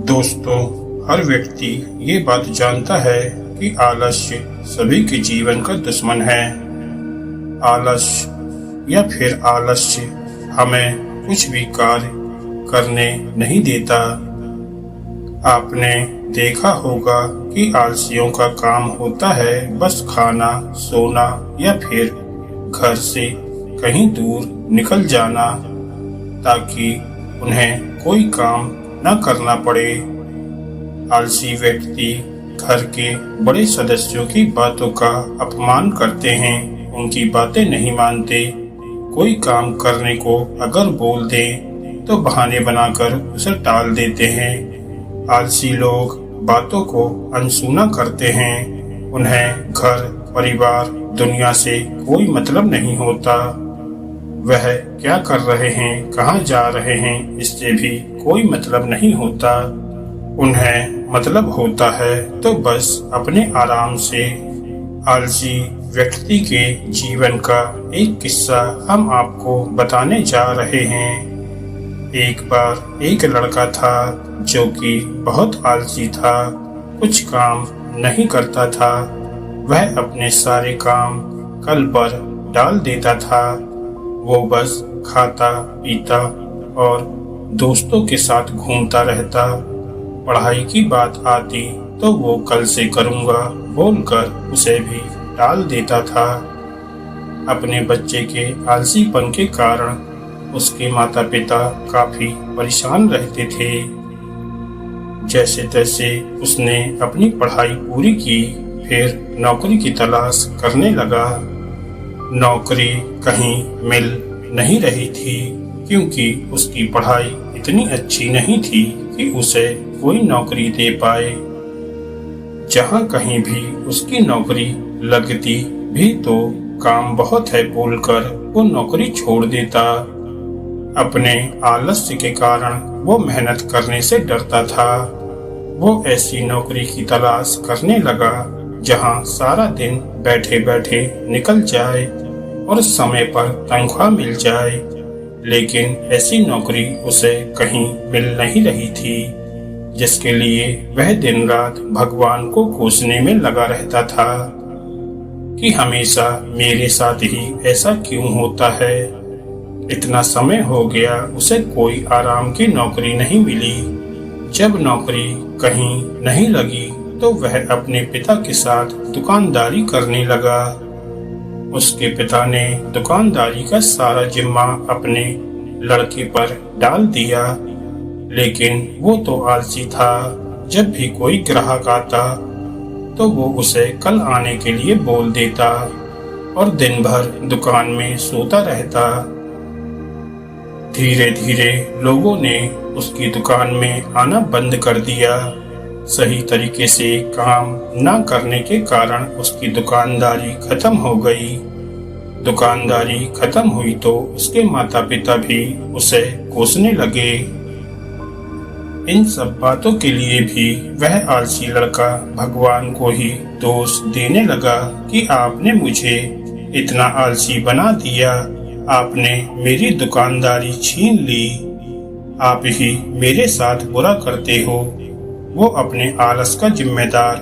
दोस्तों, हर व्यक्ति ये बात जानता है कि आलस्य सभी के जीवन का दुश्मन है। आलस्य या फिर आलस्य हमें कुछ भी कार्य करने नहीं देता। आपने देखा होगा कि आलसियों का काम होता है बस खाना, सोना या फिर घर से कहीं दूर निकल जाना ताकि उन्हें कोई काम न करना पड़े। आलसी व्यक्ति घर के बड़े सदस्यों की बातों का अपमान करते हैं, उनकी बातें नहीं मानते। कोई काम करने को अगर बोल दें तो बहाने बनाकर उसे टाल देते हैं। आलसी लोग बातों को अनसुना करते हैं। उन्हें घर, परिवार, दुनिया से कोई मतलब नहीं होता। वह क्या कर रहे हैं, कहाँ जा रहे हैं, इससे भी कोई मतलब नहीं होता। उन्हें मतलब होता है तो बस अपने आराम से। आलसी व्यक्ति के जीवन का एक किस्सा हम आपको बताने जा रहे हैं। एक बार एक लड़का था जो कि बहुत आलसी था, कुछ काम नहीं करता था। वह अपने सारे काम कल पर डाल देता था। वो बस खाता, पीता और दोस्तों के साथ घूमता रहता। पढ़ाई की बात आती तो वो कल से करूँगा बोलकर उसे भी टाल देता था। अपने बच्चे के आलसीपन के कारण उसके माता पिता काफी परेशान रहते थे। जैसे तैसे उसने अपनी पढ़ाई पूरी की, फिर नौकरी की तलाश करने लगा। नौकरी कहीं मिल नहीं रही थी क्योंकि उसकी पढ़ाई इतनी अच्छी नहीं थी कि उसे कोई नौकरी दे पाए। जहाँ कहीं भी उसकी नौकरी लगती भी तो काम बहुत है बोलकर वो नौकरी छोड़ देता। अपने आलस्य के कारण वो मेहनत करने से डरता था। वो ऐसी नौकरी की तलाश करने लगा जहाँ सारा दिन बैठे बैठे निकल जाए और समय पर तनख्वाह मिल जाए, लेकिन ऐसी नौकरी उसे कहीं मिल नहीं रही थी, जिसके लिए वह दिन रात भगवान को कोसने में लगा रहता था कि हमेशा मेरे साथ ही ऐसा क्यों होता है। इतना समय हो गया उसे कोई आराम की नौकरी नहीं मिली। जब नौकरी कहीं नहीं लगी तो वह अपने पिता के साथ दुकानदारी करने लगा। उसके पिता ने दुकानदारी का सारा जिम्मा अपने लड़के पर डाल दिया, लेकिन वो तो आलसी था। जब भी कोई ग्राहक आता तो वो उसे कल आने के लिए बोल देता और दिन भर दुकान में सोता रहता। धीरे धीरे लोगों ने उसकी दुकान में आना बंद कर दिया। सही तरीके से काम न करने के कारण उसकी दुकानदारी खत्म हो गई। दुकानदारी खत्म हुई तो उसके माता पिता भी उसे कोसने लगे। इन सब बातों के लिए भी वह आलसी लड़का भगवान को ही दोष देने लगा कि आपने मुझे इतना आलसी बना दिया, आपने मेरी दुकानदारी छीन ली, आप ही मेरे साथ बुरा करते हो। वो अपने आलस का जिम्मेदार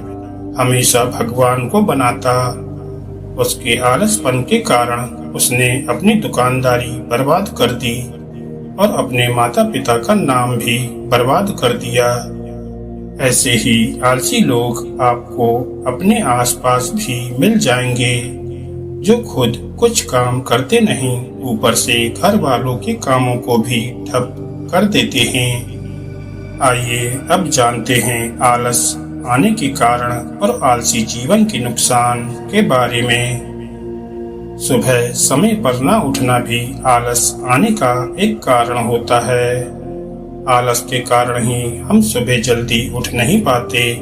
हमेशा भगवान को बनाता। उसके आलसपन के कारण उसने अपनी दुकानदारी बर्बाद कर दी और अपने माता पिता का नाम भी बर्बाद कर दिया। ऐसे ही आलसी लोग आपको अपने आसपास भी मिल जाएंगे जो खुद कुछ काम करते नहीं, ऊपर से घर वालों के कामों को भी ठप कर देते हैं। आइए अब जानते हैं आलस आने के कारण और आलसी जीवन के नुकसान के बारे में। सुबह समय पर न उठना भी आलस आने का एक कारण होता है। आलस के कारण ही हम सुबह जल्दी उठ नहीं पाते।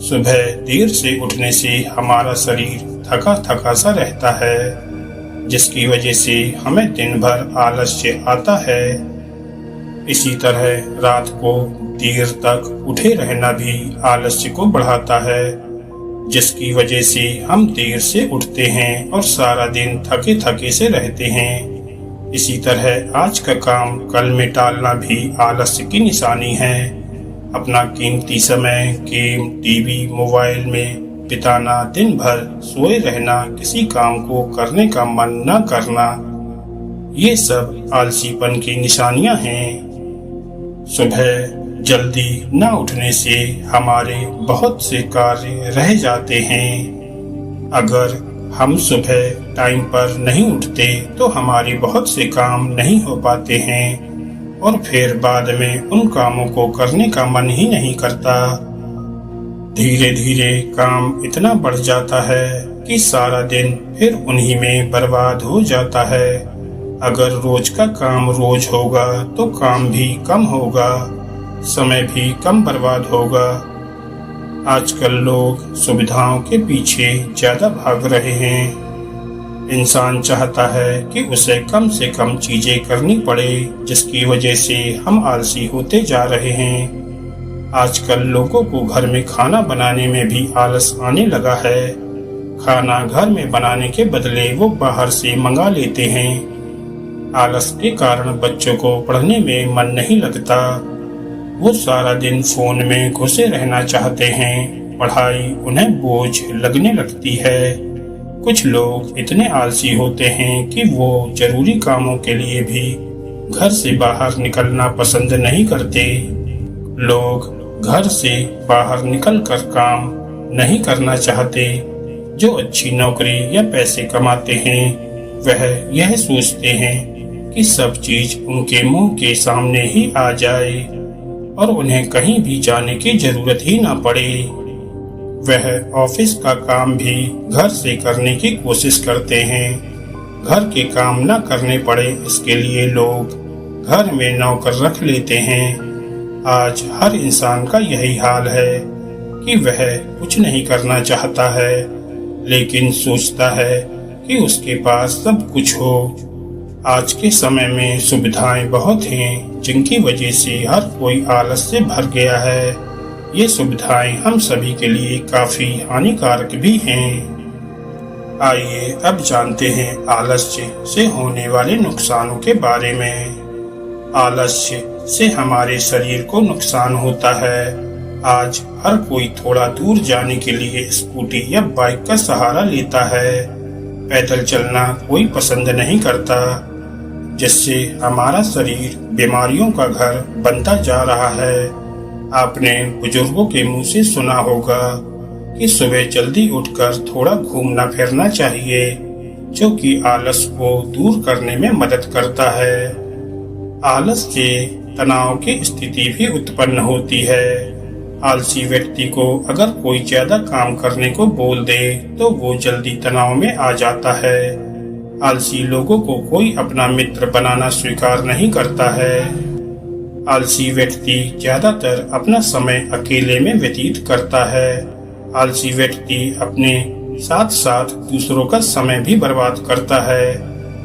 सुबह देर से उठने से हमारा शरीर थका थका सा रहता है, जिसकी वजह से हमें दिन भर आलस्य आता है। इसी तरह रात को देर तक उठे रहना भी आलस्य को बढ़ाता है, जिसकी वजह से हम देर से उठते हैं और सारा दिन थके थके से रहते हैं। इसी तरह आज का काम कल में टालना भी आलस्य की निशानी है। अपना कीमती समय गेम, टीवी, मोबाइल में बिताना, दिन भर सोए रहना, किसी काम को करने का मन न करना, ये सब आलसीपन की निशानियां हैं। सुबह जल्दी न उठने से हमारे बहुत से कार्य रह जाते हैं। अगर हम सुबह टाइम पर नहीं उठते तो हमारे बहुत से काम नहीं हो पाते हैं और फिर बाद में उन कामों को करने का मन ही नहीं करता। धीरे धीरे काम इतना बढ़ जाता है कि सारा दिन फिर उन्हीं में बर्बाद हो जाता है। अगर रोज का काम रोज होगा तो काम भी कम होगा, समय भी कम बर्बाद होगा। आजकल लोग सुविधाओं के पीछे ज्यादा भाग रहे हैं। इंसान चाहता है कि उसे कम से कम चीजें करनी पड़े, जिसकी वजह से हम आलसी होते जा रहे हैं। आजकल लोगों को घर में खाना बनाने में भी आलस आने लगा है। खाना घर में बनाने के बदले वो बाहर से मंगा लेते हैं। आलस के कारण बच्चों को पढ़ने में मन नहीं लगता। वो सारा दिन फोन में घुसे रहना चाहते हैं। पढ़ाई उन्हें बोझ लगने लगती है। कुछ लोग इतने आलसी होते हैं कि वो जरूरी कामों के लिए भी घर से बाहर निकलना पसंद नहीं करते। लोग घर से बाहर निकलकर काम नहीं करना चाहते। जो अच्छी नौकरी या पैसे कमाते हैं वह यह सोचते हैं कि सब चीज उनके मुंह के सामने ही आ जाए और उन्हें कहीं भी जाने की जरूरत ही ना पड़े। वह ऑफिस का काम भी घर से करने की कोशिश करते हैं। घर के काम न करने पड़े इसके लिए लोग घर में नौकर रख लेते हैं। आज हर इंसान का यही हाल है कि वह कुछ नहीं करना चाहता है, लेकिन सोचता है कि उसके पास सब कुछ हो। आज के समय में सुविधाएं बहुत हैं, जिनकी वजह से हर कोई आलस से भर गया है। ये सुविधाएं हम सभी के लिए काफी हानिकारक भी हैं। आइए अब जानते हैं आलस्य से होने वाले नुकसानों के बारे में। आलस्य से हमारे शरीर को नुकसान होता है। आज हर कोई थोड़ा दूर जाने के लिए स्कूटी या बाइक का सहारा लेता है। पैदल चलना कोई पसंद नहीं करता, जिससे हमारा शरीर बीमारियों का घर बनता जा रहा है। आपने बुजुर्गों के मुंह से सुना होगा कि सुबह जल्दी उठकर थोड़ा घूमना फिरना चाहिए, जो कि आलस को दूर करने में मदद करता है। आलस से तनाव की स्थिति भी उत्पन्न होती है। आलसी व्यक्ति को अगर कोई ज्यादा काम करने को बोल दे तो वो जल्दी तनाव में आ जाता है। आलसी लोगों को कोई अपना मित्र बनाना स्वीकार नहीं करता है। आलसी व्यक्ति ज्यादातर अपना समय अकेले में व्यतीत करता है। आलसी व्यक्ति अपने साथ साथ दूसरों का समय भी बर्बाद करता है।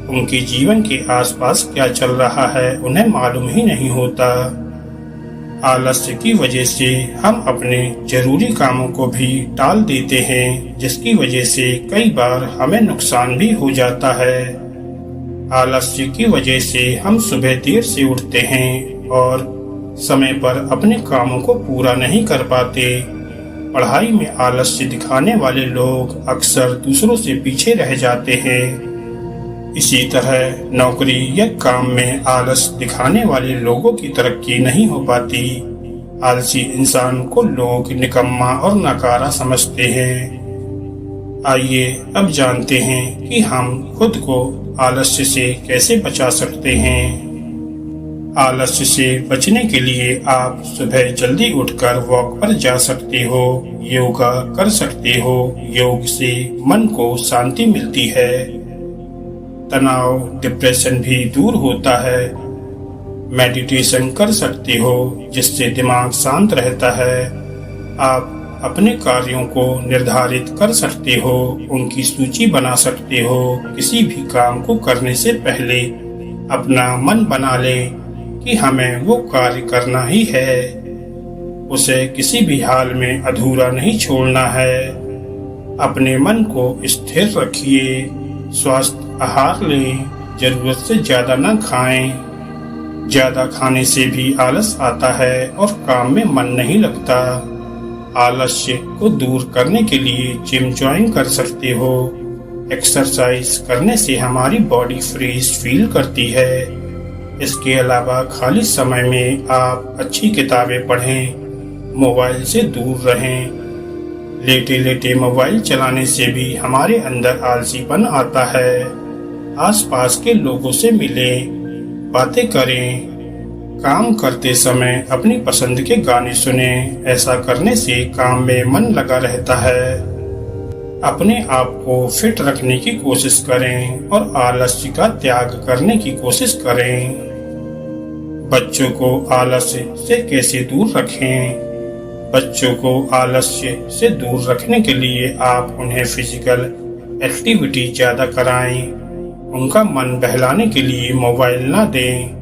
उनके जीवन के आसपास क्या चल रहा है उन्हें मालूम ही नहीं होता। आलस्य की वजह से हम अपने जरूरी कामों को भी टाल देते हैं, जिसकी वजह से कई बार हमें नुकसान भी हो जाता है। आलस्य की वजह से हम सुबह देर से उठते हैं और समय पर अपने कामों को पूरा नहीं कर पाते। पढ़ाई में आलस्य दिखाने वाले लोग अक्सर दूसरों से पीछे रह जाते हैं। इसी तरह नौकरी या काम में आलस दिखाने वाले लोगों की तरक्की नहीं हो पाती। आलसी इंसान को लोग निकम्मा और नकारा समझते हैं। आइए अब जानते हैं कि हम खुद को आलस्य से कैसे बचा सकते हैं। आलस्य से बचने के लिए आप सुबह जल्दी उठकर वॉक पर जा सकते हो, योगा कर सकते हो। योग से मन को शांति मिलती है, तनाव डिप्रेशन भी दूर होता है। मेडिटेशन कर सकते हो जिससे दिमाग शांत रहता है। आप अपने कार्यों को निर्धारित कर सकते हो, उनकी सूची बना सकते हो। किसी भी काम को करने से पहले अपना मन बना ले कि हमें वो कार्य करना ही है। उसे किसी भी हाल में अधूरा नहीं छोड़ना है। अपने मन को स्थिर रखिए, स्वस्थ आहार लें, जरूरत से ज्यादा न खाएं। ज्यादा खाने से भी आलस आता है और काम में मन नहीं लगता। आलस्य को दूर करने के लिए जिम ज्वाइन कर सकते हो। एक्सरसाइज करने से हमारी बॉडी फ्रेश फील करती है। इसके अलावा खाली समय में आप अच्छी किताबें पढ़ें, मोबाइल से दूर रहें। लेटे लेटे मोबाइल चलाने से भी हमारे अंदर आलसीपन आता है। आसपास के लोगों से मिलें, बातें करें। काम करते समय अपनी पसंद के गाने सुनें। ऐसा करने से काम में मन लगा रहता है। अपने आप को फिट रखने की कोशिश करें और आलस्य का त्याग करने की कोशिश करें। बच्चों को आलस्य से कैसे दूर रखें? बच्चों को आलस्य से दूर रखने के लिए आप उन्हें फिजिकल एक्टिविटी ज्यादा कराएं। उनका मन बहलाने के लिए मोबाइल ना दें।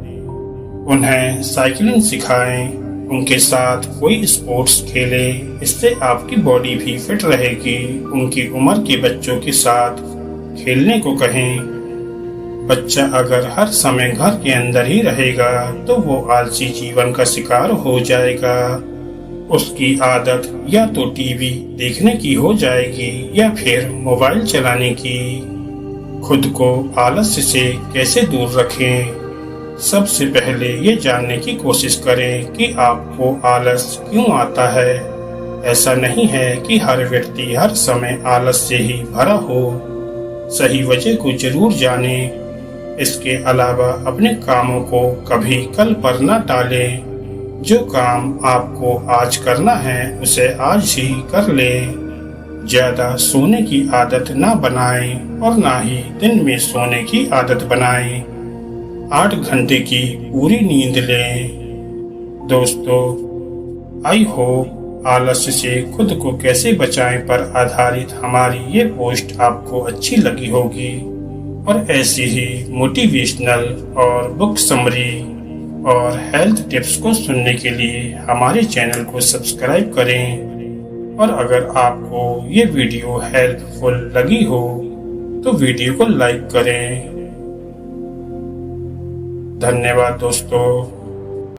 उन्हें साइकिलिंग सिखाएं। उनके साथ कोई स्पोर्ट्स खेलें। इससे आपकी बॉडी भी फिट रहेगी। उनकी उम्र के बच्चों के साथ खेलने को कहें। बच्चा अगर हर समय घर के अंदर ही रहेगा तो वो आलसी जीवन का शिकार हो जाएगा। उसकी आदत या तो टीवी देखने की हो जाएगी या फिर मोबाइल चलाने की। खुद को आलस्य से कैसे दूर रखें? सबसे पहले ये जानने की कोशिश करें कि आपको आलस क्यों आता है। ऐसा नहीं है कि हर व्यक्ति हर समय आलस से ही भरा हो। सही वजह को जरूर जानें। इसके अलावा अपने कामों को कभी कल पर न टालें। जो काम आपको आज करना है उसे आज ही कर लें। ज्यादा सोने की आदत ना बनाएं और ना ही दिन में सोने की आदत बनाएं। 8 घंटे की पूरी नींद लें। दोस्तों, आई होप आलस्य से खुद को कैसे बचाएं पर आधारित हमारी ये पोस्ट आपको अच्छी लगी होगी और ऐसी ही मोटिवेशनल और बुक समरी और हेल्थ टिप्स को सुनने के लिए हमारे चैनल को सब्सक्राइब करें। और अगर आपको ये वीडियो हेल्पफुल लगी हो तो वीडियो को लाइक करें। धन्यवाद दोस्तों।